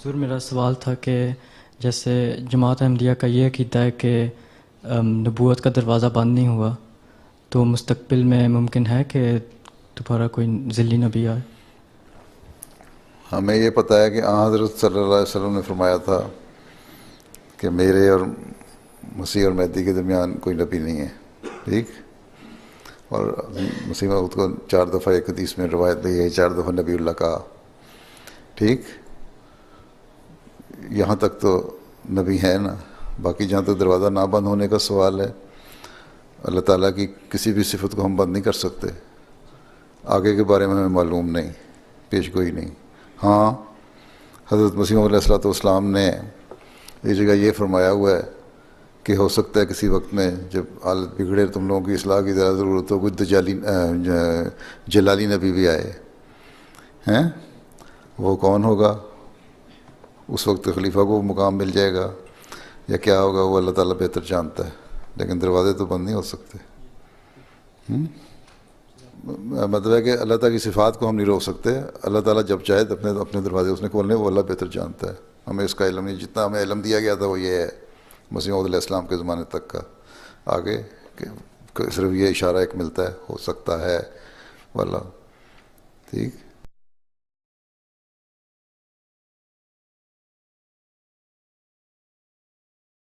حضور میرا سوال تھا کہ جیسے جماعت احمدیہ کا یہ عقیدہ ہے کہ نبوت کا دروازہ بند نہیں ہوا، تو مستقبل میں ممکن ہے کہ دوبارہ کوئی ذلی نبی آئے؟ ہمیں یہ پتہ ہے کہ حضرت صلی اللہ علیہ وسلم نے فرمایا تھا کہ میرے اور مسیح اور مہدی کے درمیان کوئی نبی نہیں ہے، ٹھیک. اور مسیح موعود کو 4 دفعہ ایک حدیث میں روایت بھی ہے، 4 دفعہ نبی اللہ کہا، ٹھیک. یہاں تک تو نبی ہے نا. باقی جہاں تک دروازہ نہ بند ہونے کا سوال ہے، اللہ تعالیٰ کی کسی بھی صفت کو ہم بند نہیں کر سکتے. آگے کے بارے میں ہمیں معلوم نہیں، پیش گوئی نہیں. ہاں، حضرت مسیح علیہ الصلوۃ والسلام نے ایک جگہ یہ فرمایا ہوا ہے کہ ہو سکتا ہے کسی وقت میں جب حالت بگڑے تم لوگوں کی اصلاح کی زیادہ ضرورت ہو، کوئی جلالی نبی بھی آئے ہیں. وہ کون ہوگا؟ اس وقت خلیفہ کو مقام مل جائے گا یا کیا ہوگا، وہ اللہ تعالیٰ بہتر جانتا ہے. لیکن دروازے تو بند نہیں ہو سکتے. مطلب ہے کہ اللہ تعالیٰ کی صفات کو ہم نہیں روک سکتے. اللہ تعالیٰ جب چاہے تو اپنے دروازے اس نے کھولنے، وہ اللہ بہتر جانتا ہے. ہمیں اس کا علم نہیں. جتنا ہمیں علم دیا گیا تھا وہ یہ ہے مسیح موعود علیہ السلام کے زمانے تک کا. آگے کہ صرف یہ اشارہ ایک ملتا ہے، ہو سکتا ہے واللہ. ٹھیک.